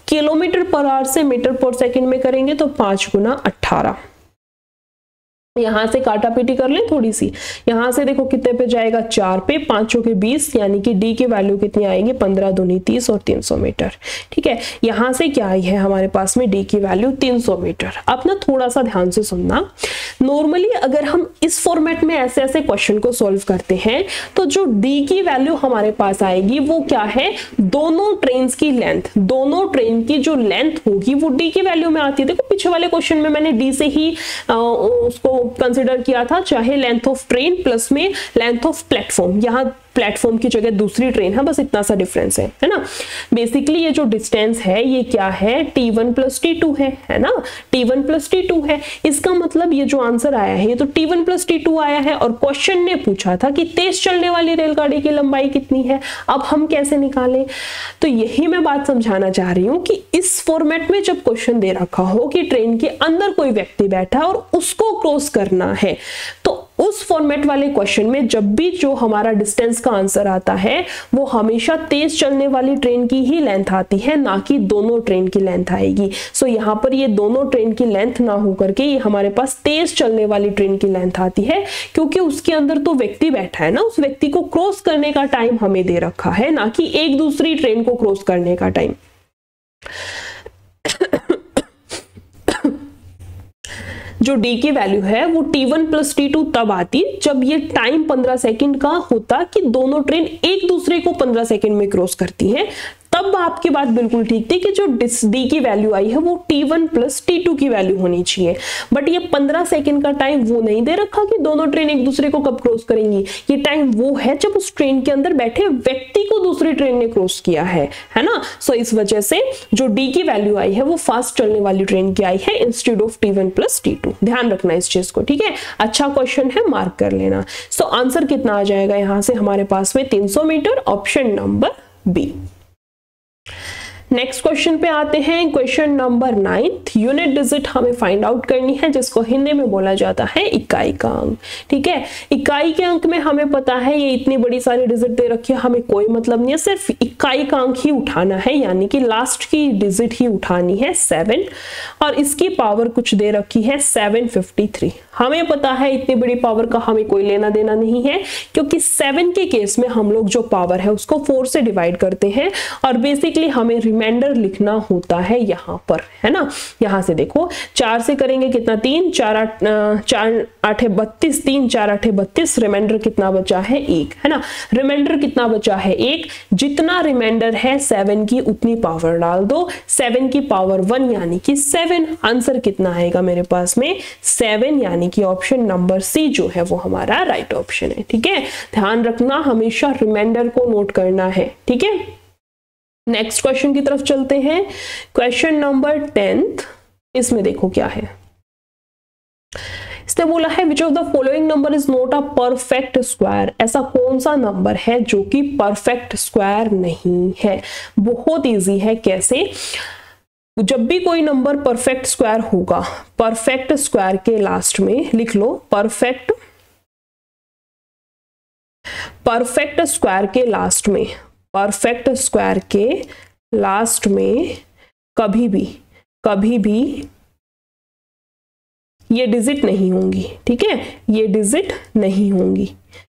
किलोमीटर पर आवर से मीटर पर सेकंड में करेंगे तो 5 गुना 18। यहां से काटा पीटी कर लें थोड़ी सी, यहां से देखो कितने पे जाएगा 4 पे, 5 के 20, यानी कि डी की वैल्यू कितनी आएगी 15 दूनी 30 और 300 मीटर। ठीक है, यहां से क्या आई है हमारे पास में डी की वैल्यू 300 मीटर। अब ना थोड़ा सा ध्यान से सुनना, नॉर्मली अगर हम इस फॉर्मेट में ऐसे ऐसे क्वेश्चन को सॉल्व करते हैं तो जो डी की वैल्यू हमारे पास आएगी वो क्या है, दोनों ट्रेन की लेंथ, दोनों ट्रेन की जो लेंथ होगी वो डी की वैल्यू में आती है। देखो पीछे वाले क्वेश्चन में मैंने डी से ही उसको कंसिडर किया था, चाहे लेंथ ऑफ ट्रेन प्लस में लेंथ ऑफ प्लेटफॉर्म, यहां प्लेटफॉर्म की जगह दूसरी ट्रेन है, बस इतना सा डिफरेंस है ना। बेसिकली ये जो डिस्टेंस है ये क्या है, t1 प्लस t2 है ना, t1 प्लस t2 है। इसका मतलब ये जो आंसर आया है ये तो t1 प्लस t2 आया है, और क्वेश्चन ने पूछा था कि तेज चलने वाली रेलगाड़ी की लंबाई कितनी है। अब हम कैसे निकालें, तो यही मैं बात समझाना चाह रही हूं कि इस फॉर्मेट में जब क्वेश्चन दे रखा हो कि ट्रेन के अंदर कोई व्यक्ति बैठा है और उसको क्रॉस करना है, तो उस फॉर्मेट वाले क्वेश्चन में जब भी जो हमारा डिस्टेंस का आंसर आता है वो हमेशा तेज चलने वाली ट्रेन की ही लेंथ आती है, ना कि दोनों ट्रेन की लेंथ आएगी। सो यहाँ पर ये दोनों ट्रेन की लेंथ ना होकर के ये हमारे पास तेज चलने वाली ट्रेन की लेंथ आती है, क्योंकि उसके अंदर तो व्यक्ति बैठा है ना, उस व्यक्ति को क्रॉस करने का टाइम हमें दे रखा है, ना कि एक दूसरी ट्रेन को क्रॉस करने का टाइम। जो डी की वैल्यू है वो t1 प्लस t2 तब आती जब ये टाइम 15 सेकंड का होता कि दोनों ट्रेन एक दूसरे को 15 सेकंड में क्रॉस करती हैं, तब आपकी बात बिल्कुल ठीक थी कि जो डी की वैल्यू आई है वो t1 प्लस t2 की वैल्यू होनी चाहिए। बट ये 15 सेकंड का टाइम वो नहीं दे रखा कि दोनों ट्रेन एक दूसरे को कब क्रॉस करेंगी, ये टाइम वो है जब उस ट्रेन के अंदर बैठे व्यक्ति को दूसरी ट्रेन ने क्रॉस किया है ना। सो इस वजह से जो डी की वैल्यू आई है वो फास्ट चलने वाली ट्रेन की आई है instead of t1 plus t2। ध्यान रखना इस चीज को, ठीक है। अच्छा क्वेश्चन है, मार्क कर लेना। सो आंसर कितना आ जाएगा यहां से हमारे पास में 300 metre, option number B. Next question पे आते हैं, क्वेश्चन नंबर 9। यूनिट डिजिट हमें फाइंड आउट करनी है, जिसको हिंदी में बोला जाता है इकाई का अंक। ठीक है, इकाई के अंक में हमें पता है ये इतनी बड़ी सारी डिजिट दे रखी है, हमें कोई मतलब नहीं है, सिर्फ इकाई का अंक ही उठाना है, यानी कि लास्ट की डिजिट ही उठानी है 7, और इसकी पावर कुछ दे रखी है 753। हमें पता है इतनी बड़ी पावर का हमें कोई लेना देना नहीं है, क्योंकि 7 के केस में हम लोग जो पावर है उसको 4 से डिवाइड करते हैं, और बेसिकली हमें रिमाइंडर लिखना होता है यहाँ पर, है ना। यहाँ से देखो 4 से करेंगे कितना 3, 4 8 32, 3 4 8 32, रिमाइंडर कितना बचा है 1, है ना। रिमाइंडर कितना बचा है 1, जितना रिमाइंडर है 7 की उतनी पावर डाल दो, 7 की पावर 1 यानी कि 7। आंसर कितना आएगा मेरे पास में 7, यानी कि ऑप्शन नंबर सी जो है वो हमारा राइट ऑप्शन है। ठीक है, ध्यान रखना हमेशा रिमाइंडर को नोट करना है। ठीक है, नेक्स्ट क्वेश्चन की तरफ चलते हैं। क्वेश्चन नंबर 10, इसमें देखो क्या है। इसने बोला है which of the following number is not a perfect square. ऐसा कौन सा नंबर है जो कि परफेक्ट स्क्वायर नहीं है। बहुत इजी है। कैसे, जब भी कोई नंबर परफेक्ट स्क्वायर होगा, परफेक्ट स्क्वायर के लास्ट में लिख लो परफेक्ट स्क्वायर के लास्ट में, परफेक्ट स्क्वायर के लास्ट में कभी भी ये डिजिट नहीं होंगी। ठीक है, ये डिजिट नहीं होंगी।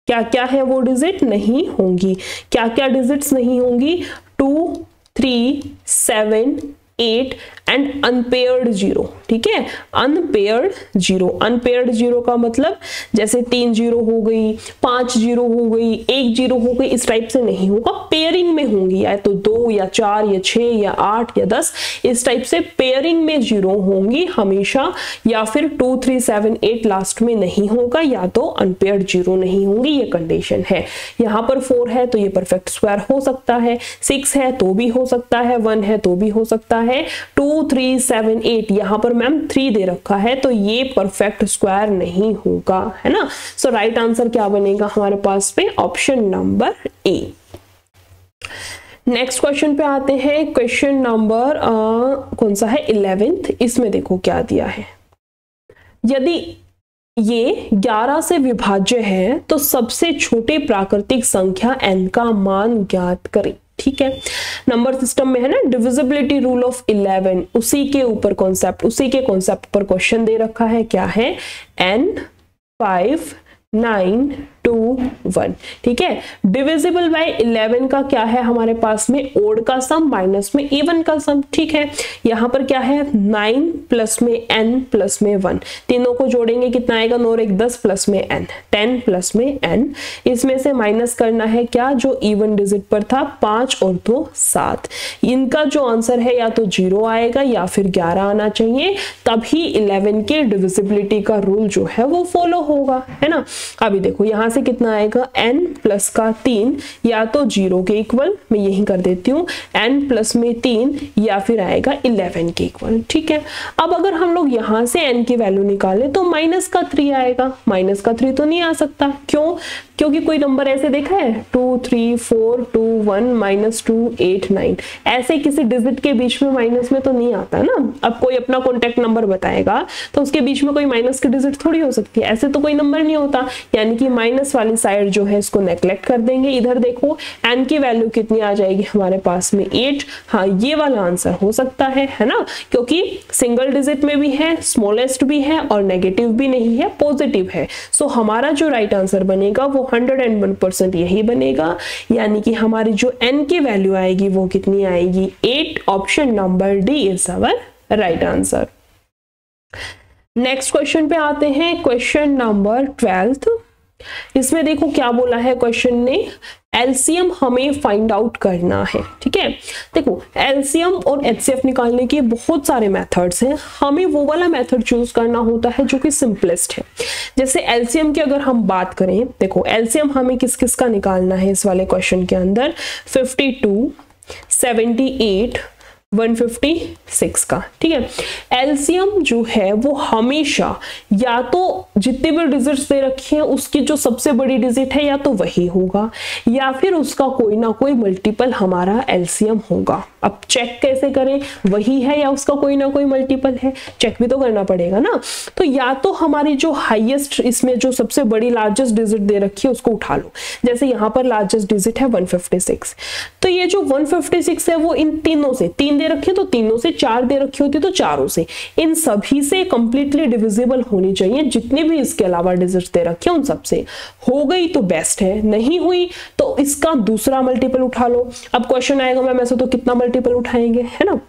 क्या क्या है वो डिजिट नहीं होंगी, क्या क्या डिजिट्स नहीं होंगी, 2 3 7 8 एंड अनपेयर्ड 0। ठीक है, अनपेयर्ड 0, अनपेयर्ड 0 का मतलब जैसे 3 0 हो गई, 5 0 हो गई, 1 0 हो गई, इस टाइप से नहीं होगा, पेयरिंग में होंगी, या तो 2 या 4 या 6 या 8 या 10, इस टाइप से पेयरिंग में 0 होंगी हमेशा, या फिर 2 3 7 8 लास्ट में नहीं होगा, या तो अनपेयर्ड 0 नहीं होंगी। ये कंडीशन है। यहाँ पर 4 है तो ये परफेक्ट स्क्वायर हो सकता है, 6 है तो भी हो सकता है, 1 है तो भी हो सकता है, 2 3 7 8 यहाँ पर मैम 3 दे रखा है तो ये परफेक्ट स्क्वायर नहीं होगा, है ना। सो राइट आंसर क्या बनेगा हमारे पास पे, option number A. Next question पे आते हैं। क्वेश्चन नंबर कौन सा है 11th। इसमें देखो क्या दिया है। यदि ये 11 से विभाज्य है तो सबसे छोटे प्राकृतिक संख्या n का मान ज्ञात करें। ठीक है, नंबर सिस्टम में है ना डिविजिबिलिटी रूल ऑफ 11, उसी के ऊपर कॉन्सेप्ट, उसी के कॉन्सेप्ट पर क्वेश्चन दे रखा है। क्या है, n 5 9 2 1। ठीक है, डिविजिबल बाय 11 का क्या है हमारे पास में, ओड का सम माइनस में इवन का सम। ठीक है, यहाँ पर क्या है 9 प्लस में n प्लस में 1, तीनों को जोड़ेंगे कितना आएगा, 9 1 10 प्लस में n 10 प्लस में n। इसमें से माइनस करना है क्या, जो इवन डिजिट पर था 5 और 2 7। इनका जो आंसर है या तो 0 आएगा या फिर 11 आना चाहिए, तभी 11 के डिविजिबिलिटी का रूल जो है वो फॉलो होगा, है ना। अभी देखो यहाँ से कितना आएगा, n प्लस का 3 या तो 0 के इक्वल, मैं यही कर देती हूँ, n प्लस में 3 या फिर आएगा 11 के इक्वल। ठीक है, अब अगर हम लोग यहाँ से n की वैल्यू निकालें तो माइनस का 3 आएगा, माइनस का 3 तो नहीं आ सकता। क्यों, क्योंकि कोई नंबर ऐसे देखा है 2 3 4 2 1 -2 8 9, ऐसे किसी डिजिट के बीच में माइनस में तो नहीं आता ना। अब कोई अपना कॉन्टेक्ट नंबर बताएगा तो उसके बीच में कोई माइनस की डिजिट थोड़ी हो सकती है, ऐसे तो कोई नंबर नहीं होता, यानी कि माइनस वाली साइड जो है इसको नेग्लेक्ट कर देंगे। इधर देखो n की वैल्यू कितनी आ जाएगी हमारे पास में 8। हाँ, ये वाला आंसर हो सकता है ना, क्योंकि सिंगल डिजिट में भी है, स्मॉलेस्ट भी है और नेगेटिव भी नहीं है, पॉजिटिव है। सो हमारा जो राइट आंसर बनेगा वो 101% यही बनेगा, यानी कि हमारी जो n की वैल्यू आएगी वो कितनी आएगी 8। Option number D is our right answer. Next question पे आते हैं, क्वेश्चन नंबर 12। इसमें देखो क्या बोला है क्वेश्चन ने, एलसीएम हमें फाइंड आउट करना है। ठीक है, देखो एलसीएम और एचसीएफ निकालने के बहुत सारे मेथड्स हैं, हमें वो वाला मेथड चूज करना होता है जो कि सिंपलेस्ट है। जैसे एलसीएम की अगर हम बात करें, देखो एलसीएम हमें किस किस का निकालना है इस वाले क्वेश्चन के अंदर, 52 78 156 का। ठीक है, एलसीएम जो है वो हमेशा या तो जितने भी डिजिट्स दे रखी हैं उसकी जो सबसे बड़ी डिजिट है या तो वही होगा, या फिर उसका कोई ना कोई मल्टीपल हमारा एलसीएम होगा। अब चेक कैसे करें, वही है या उसका कोई ना कोई मल्टीपल है, चेक भी तो करना पड़ेगा ना। तो या तो हमारी जो हाईएस्ट, इसमें जो सबसे बड़ी लार्जेस्ट डिजिट दे रखी है उसको उठा लो, जैसे यहाँ पर लार्जेस्ट डिजिट है 156, तो ये जो 156 है वो इन तीनों से, 3 दे रखे तो तीनों से, 4 दे रखी होती तो चारों से, इन सभी से कंप्लीटली डिविजिबल होनी चाहिए, जितने भी इसके अलावा डिजिट्स दे रखे उन सब से। हो गई तो बेस्ट है, नहीं हुई तो इसका दूसरा मल्टीपल उठा लो। अब क्वेश्चन आएगा मैम ऐसे तो कितना मल्टीपल उठाएंगे, है ना,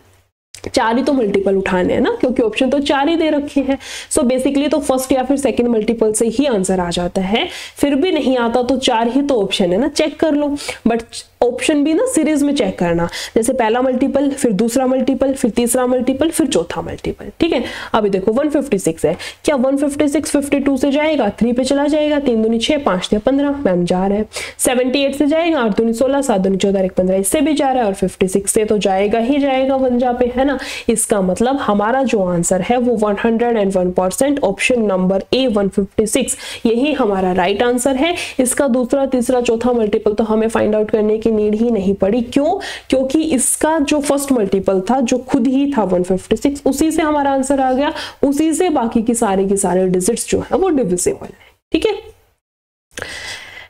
4 ही तो मल्टीपल उठाने हैं ना, क्योंकि ऑप्शन तो 4 ही दे रखे हैं। सो बेसिकली तो फर्स्ट या फिर सेकंड मल्टीपल से ही आंसर आ जाता है। फिर भी नहीं आता तो 4 ही तो ऑप्शन है ना, चेक कर लो। बट ऑप्शन भी ना सीरीज में चेक करना, जैसे पहला मल्टीपल, फिर दूसरा मल्टीपल, फिर तीसरा मल्टीपल, फिर चौथा मल्टीपल, ठीक है। अभी देखो 156 है, क्या 156 52 से जाएगा, 3 पे चला जाएगा, 3 दूनी 6, 5 से 15, मैम जा रहा है। 78 से जाएगा, 8 दूनी 16, 7 दूनी 14, 1 15, इससे भी जा रहा है, और 56 से तो जाएगा ही जाएगा 1 पे, है ना। इसका मतलब हमारा जो आंसर है वो 101% ऑप्शन नंबर ए 156 यही हमारा राइट आंसर है। इसका दूसरा, तीसरा, चौथा मल्टीपल तो हमें फाइंड आउट करने की नीड ही नहीं पड़ी। क्यों? क्योंकि इसका जो फर्स्ट मल्टीपल था जो खुद ही था 156, उसी से हमारा आंसर आ गया, उसी से बाकी की सारे डिजिट्स जो है वो डिविजिबल है, ठीक है।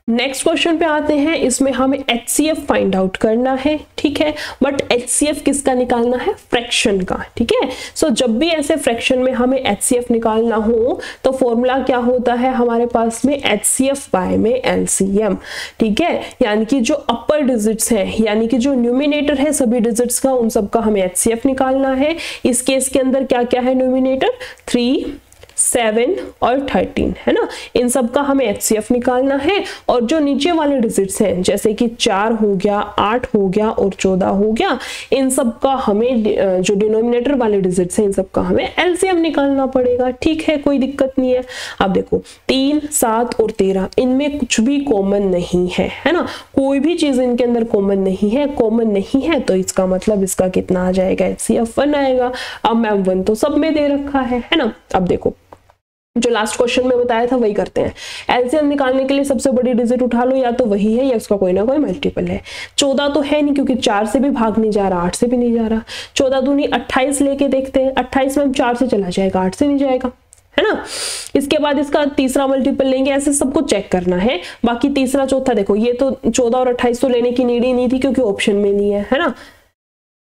नेक्स्ट क्वेश्चन पे आते हैं, इसमें हमें HCF फाइंड आउट करना है, ठीक है। बट HCF किसका निकालना है? फ्रैक्शन का, ठीक है। सो जब भी ऐसे फ्रैक्शन में हमें HCF निकालना हो तो फॉर्मूला क्या होता है हमारे पास में? HCF बाय में LCM, ठीक है। यानी कि जो अपर डिजिट्स हैं, यानी कि जो न्यूमिनेटर है सभी डिजिट्स का, उन सबका हमें HCF निकालना है। इस केस के अंदर क्या क्या है न्यूमिनेटर? 3, 7 और 13, है ना। इन सब का हमें HCF निकालना है। और जो नीचे वाले डिजिट्स हैं जैसे कि 4 हो गया, 8 हो गया और 14 हो गया, इन सब का हमें जो डिनोमिनेटर वाले डिजिट्स हैं इन सब का हमें LCM निकालना पड़ेगा, ठीक है, कोई दिक्कत नहीं है। अब देखो 3, 7 और 13 इनमें कुछ भी कॉमन नहीं है ना, कोई भी चीज इनके अंदर कॉमन नहीं है तो इसका मतलब इसका कितना आ जाएगा? HCF 1 आएगा। अब मैम 1 तो सब में दे रखा है ना। अब देखो जो लास्ट क्वेश्चन में बताया था वही करते हैं। एलसीएम निकालने के लिए सबसे बड़ी डिजिट उठा लो, या तो वही है या उसका कोई ना कोई मल्टीपल है। 14 तो है नहीं क्योंकि 4 से भी भाग नहीं जा रहा, 8 से भी नहीं जा रहा। 14 दूनी 28 लेके देखते हैं, 28 में हम 4 से चला जाएगा, 8 से नहीं जाएगा, है ना। इसके बाद इसका तीसरा मल्टीपल लेंगे, ऐसे सबको चेक करना है। बाकी तीसरा, चौथा देखो ये तो 14 और 28 तो लेने की नीड ही नहीं थी क्योंकि ऑप्शन में नहीं है ना।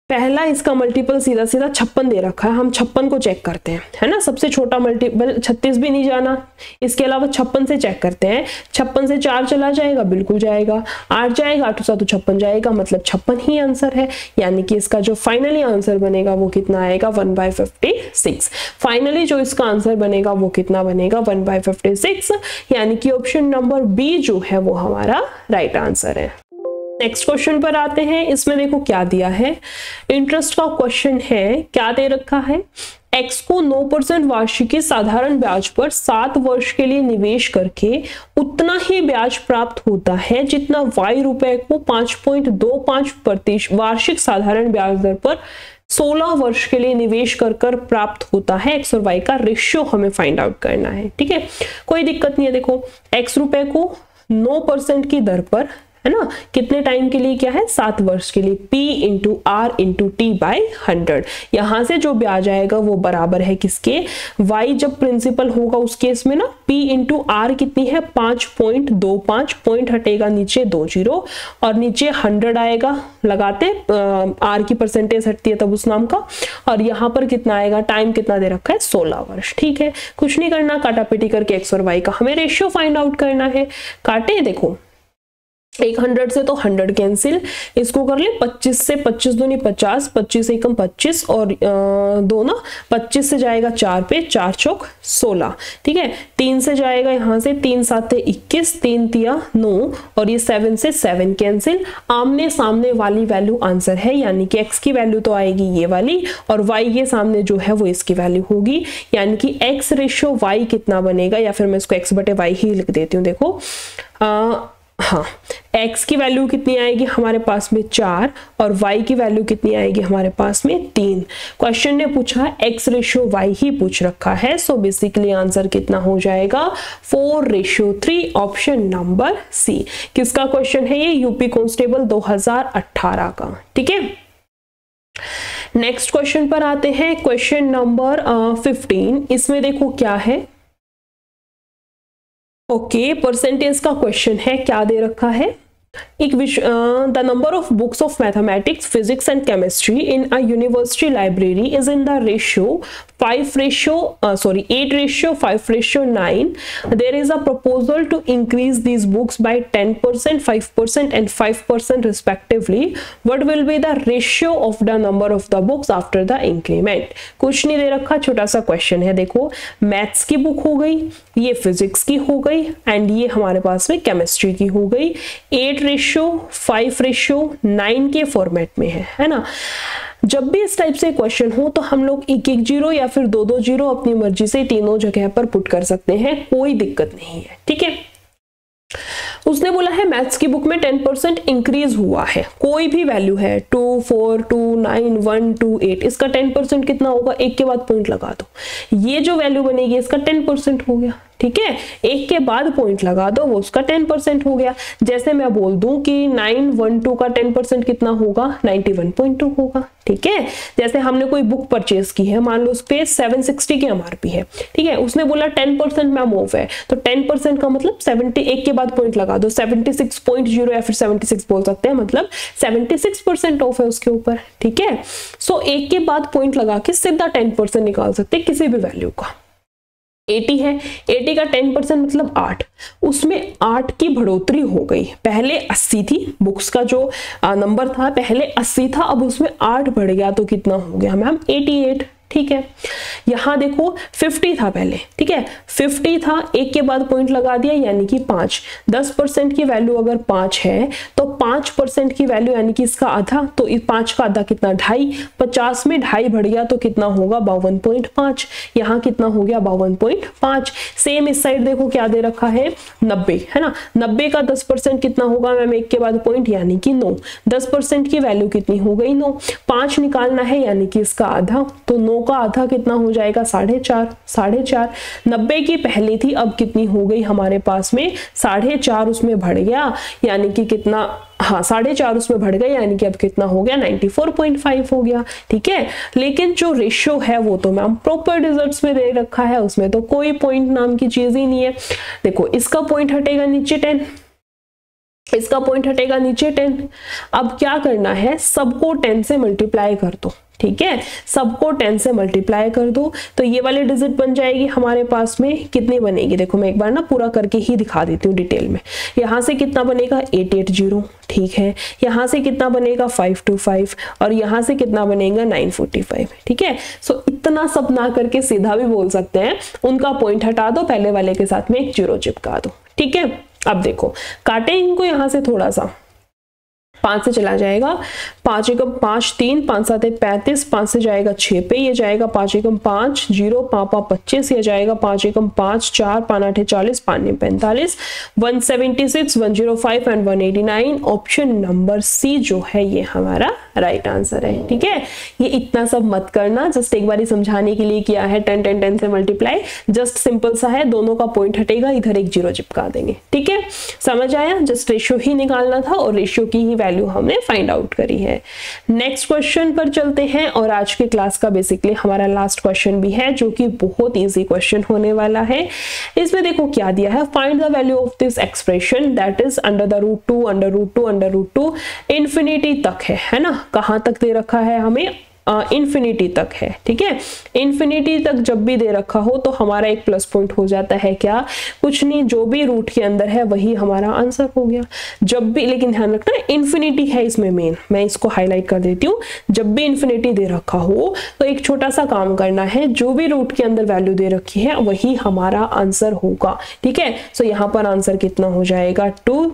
पहला इसका मल्टीपल सीधा 56 दे रखा है, हम 56 को चेक करते हैं, है ना। सबसे छोटा मल्टीपल 36 भी नहीं जाना, इसके अलावा 56 से चेक करते हैं। 56 से 4 चला जाएगा, बिल्कुल जाएगा। 8 जाएगा, 8 से तो 56 जाएगा, मतलब 56 ही आंसर है। यानी कि इसका जो फाइनली आंसर बनेगा वो कितना आएगा? 1/56। फाइनली जो इसका आंसर बनेगा वो कितना बनेगा? 1/56। यानी कि ऑप्शन नंबर बी जो है वो हमारा राइट आंसर है। नेक्स्ट क्वेश्चन पर आते हैं। इसमें देखो क्या दिया है, इंटरेस्ट का क्वेश्चन है। क्या दे रखा है? X को 9% वार्षिकी साधारण ब्याज पर 7 वर्ष के लिए निवेश करके उतना ही ब्याज प्राप्त होता है जितना Y रुपए को 5.25% वार्षिक साधारण ब्याज दर पर 16 वर्ष के लिए निवेश कर प्राप्त होता है। X और Y का रेशियो हमें फाइंड आउट करना है, ठीक है। कोई दिक्कत नहीं है। देखो X रुपए को 9% की दर पर, है ना, कितने टाइम के लिए? क्या है? 7 वर्ष के लिए। P into R into T by 100। यहां से जो ब्याज आएगा वो बराबर है किसके? Y जब प्रिंसिपल होगा उस केस में ना P इंटू R कितनी है? 5.25, पॉइंट हटेगा नीचे 2 0 और नीचे 100 आएगा, लगाते R की परसेंटेज हटती है तब उस नाम का। और यहाँ पर कितना आएगा? टाइम कितना दे रखा है? 16 वर्ष, ठीक है। कुछ नहीं करना, काटापीटी करके X और Y का हमें रेशियो फाइंड आउट करना है। काटे, देखो 100 से तो 100 कैंसिल, इसको कर ले 25 से, 25 दूनी 50, 25 से कम 25 और 2 ना 25 से जाएगा 4 पे, 4 चौक 16, ठीक है। 3 से जाएगा यहाँ से, 3 7 21, 3 तिया 9 और ये 7 से 7 कैंसिल। आमने सामने वाली वैल्यू आंसर है, यानी कि x की वैल्यू तो आएगी ये वाली और y के सामने जो है वो इसकी वैल्यू होगी। यानी कि x रेशियो y कितना बनेगा, या फिर मैं इसको x बटे y ही लिख देती हूँ। देखो हाँ, x की वैल्यू कितनी आएगी हमारे पास में 4 और y की वैल्यू कितनी आएगी हमारे पास में 3। क्वेश्चन ने पूछा x रेशियो y ही पूछ रखा है, सो बेसिकली आंसर कितना हो जाएगा? 4:3, ऑप्शन नंबर सी। किसका क्वेश्चन है ये? यूपी कांस्टेबल 2018 का, ठीक है। नेक्स्ट क्वेश्चन पर आते हैं, क्वेश्चन नंबर 15। इसमें देखो क्या है, ओके परसेंटेज का क्वेश्चन है। क्या दे रखा है? the number of books of mathematics, physics and chemistry in a university library is in the ratio 8:5:9. There is a proposal to increase these books by 10%, 5% and 5% respectively. What will be the ratio of the number of the books after the increment? कुछ नहीं दे रखा, छोटा सा question है। देखो maths की book हो गई, ये फिजिक्स की हो गई एंड ये हमारे पास में केमिस्ट्री की हो गई। 8:5:9 के फॉर्मेट में है ना। जब भी इस टाइप से क्वेश्चन हो तो हम लोग एक एक जीरो या फिर दो दो जीरो अपनी मर्जी से तीनों जगह पर पुट कर सकते हैं, कोई दिक्कत नहीं है, ठीक है। उसने बोला है मैथ्स की बुक में 10% इंक्रीज हुआ है, कोई भी वैल्यू है 2, 4, 2, 9, 1, 2, 8, इसका 10% कितना होगा, एक के बाद पॉइंट लगा दो, ये जो वैल्यू बनेगी इसका 10% हो गया, ठीक है। एक के बाद पॉइंट लगा दो, वो उसका 10% हो गया। जैसे मैं बोल दूं कि 912 का 10% कितना होगा, 91.2 होगा, ठीक है। जैसे हमने कोई बुक परचेज की है, मान लो उस पे 760 की एमआरपी है, ठीक है, उसने बोला 10% मैम ऑफ है, तो 10% का मतलब 70, एक के बाद पॉइंट लगा दो, 76.0 या फिर 76 बोल सकते हैं, मतलब 76% ऑफ है उसके ऊपर, ठीक है। सो एक के बाद पॉइंट लगा के सीधा 10% निकाल सकते हैं किसी भी वैल्यू का। 80 है, 80 का 10% मतलब 8, उसमें 8 की बढ़ोतरी हो गई। पहले 80 थी, बुक्स का जो नंबर था पहले 80 था, अब उसमें 8 बढ़ गया तो कितना हो गया मैम, 88, ठीक है। यहां देखो 50 था पहले, ठीक है, 50 था, एक के बाद पॉइंट लगा दिया यानी कि 5। 10% की वैल्यू अगर 5 है तो 5% की वैल्यू यानी कि इसका आधा, तो 5 का आधा कितना, 2.5, 50 में 2.5 बढ़ गया तो कितना होगा, 52.5। यहाँ कितना हो गया, 52.5। सेम इस साइड देखो क्या दे रखा है, 90 है ना। 90 का 10% कितना होगा मैम, एक के बाद पॉइंट यानी कि 9। 10% की वैल्यू कितनी हो गई, 9। 5 निकालना है यानी कि इसका आधा, तो 9 का आधा कितना हो जाएगा, 4.5। 90 की पहली थी, अब कितनी हो गई हमारे पास में, 4.5 उसमें बढ़ गया यानी कि कितना, हाँ 4.5 उसमें बढ़ गया यानी कि अब कितना हो गया, 94.5 हो गया, ठीक है। लेकिन जो रेशियो है वो तो मैम प्रॉपर डिजिट्स में दे रखा है, उसमें तो कोई पॉइंट नाम की चीज ही नहीं है। देखो इसका पॉइंट हटेगा नीचे 10, इसका पॉइंट हटेगा नीचे 10। अब क्या करना है, सबको 10 से मल्टीप्लाई कर दो, ठीक है, सबको 10 से मल्टीप्लाई कर दो तो ये वाली डिजिट बन जाएगी हमारे पास में, कितनी बनेगी देखो मैं एक बार ना पूरा करके ही दिखा देती हूँ डिटेल में। यहाँ से कितना बनेगा, 880, ठीक है। यहाँ से कितना बनेगा, 525, और यहाँ से कितना बनेगा, 945, ठीक है। सो इतना सब ना करके सीधा भी बोल सकते हैं, उनका पॉइंट हटा दो, पहले वाले के साथ में एक जीरो चिपका दो, ठीक है। अब देखो काटे इनको यहाँ से थोड़ा सा, 5 से चला जाएगा, 5 एकम 5, 3, 5 7 35, 5 से जाएगा 6 पे, ये जाएगा 5 एकम 5, 0 5 25, ये जाएगा 5 एकम 5, 4 5 8 40, 5 9 45, 176, 105 एंड 189। ऑप्शन नंबर सी जो है ये हमारा राइट आंसर है, ठीक है। ये इतना सब मत करना, जस्ट एक बार समझाने के लिए किया है, 10 10 10 से मल्टीप्लाई, जस्ट सिंपल सा है, दोनों का पॉइंट हटेगा, इधर एक जीरो चिपका देंगे, ठीक है। समझ आया, जस्ट रेशियो ही निकालना था और रेशियो की ही वैल्यू हमने फाइंड आउट करी है। नेक्स्ट क्वेश्चन पर चलते हैं, और आज के क्लास का बेसिकली हमारा लास्ट क्वेश्चन भी है, जो कि बहुत इजी क्वेश्चन होने वाला है। इसमें देखो क्या दिया है, find the value of this expression that is √2 √2 infinity तक है ना। कहां तक दे रखा है हमें, इन्फिनिटी तक है, ठीक है। इन्फिनिटी तक जब भी दे रखा हो तो हमारा एक प्लस पॉइंट हो जाता है, क्या, कुछ नहीं, जो भी रूट के अंदर है वही हमारा आंसर हो गया। जब भी, लेकिन ध्यान रखना इन्फिनिटी है इसमें मेन, मैं इसको हाईलाइट कर देती हूँ। जब भी इन्फिनिटी दे रखा हो तो एक छोटा सा काम करना है, जो भी रूट के अंदर वैल्यू दे रखी है वही हमारा आंसर होगा, ठीक है। सो यहाँ पर आंसर कितना हो जाएगा, 2।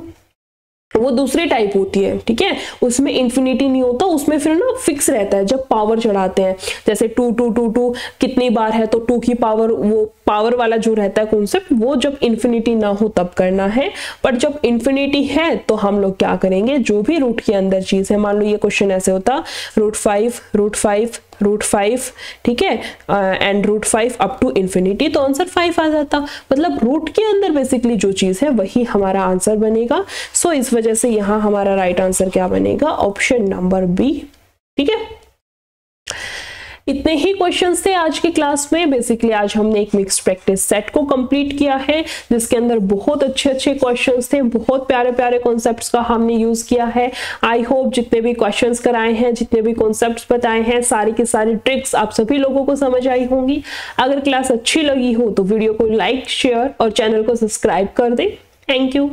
वो दूसरी टाइप होती है, ठीक है, उसमें इंफिनिटी नहीं होता, उसमें फिर ना फिक्स रहता है जब पावर चढ़ाते हैं, जैसे 2 2 2 2 कितनी बार है तो 2 की पावर, वो पावर वाला जो रहता है कॉन्सेप्ट, वो जब इंफिनिटी ना हो तब करना है। पर जब इंफिनिटी है तो हम लोग क्या करेंगे, जो भी रूट के अंदर चीज है, मान लो ये क्वेश्चन ऐसे होता, √5, ठीक है, एंड √5 अप टू इंफिनिटी, तो आंसर 5 आ जाता। मतलब रूट के अंदर बेसिकली जो चीज है वही हमारा आंसर बनेगा। सो इस वजह से यहाँ हमारा राइट आंसर क्या बनेगा, ऑप्शन नंबर बी, ठीक है। इतने ही क्वेश्चंस थे आज की क्लास में। बेसिकली आज हमने एक मिक्स प्रैक्टिस सेट को कंप्लीट किया है, जिसके अंदर बहुत अच्छे क्वेश्चंस थे, बहुत प्यारे प्यारे कॉन्सेप्ट्स का हमने यूज किया है। आई होप जितने भी क्वेश्चंस कराए हैं, जितने भी कॉन्सेप्ट्स बताए हैं, सारी की सारी ट्रिक्स आप सभी लोगों को समझ आई होंगी। अगर क्लास अच्छी लगी हो तो वीडियो को लाइक, शेयर और चैनल को सब्सक्राइब कर दें। Thank you.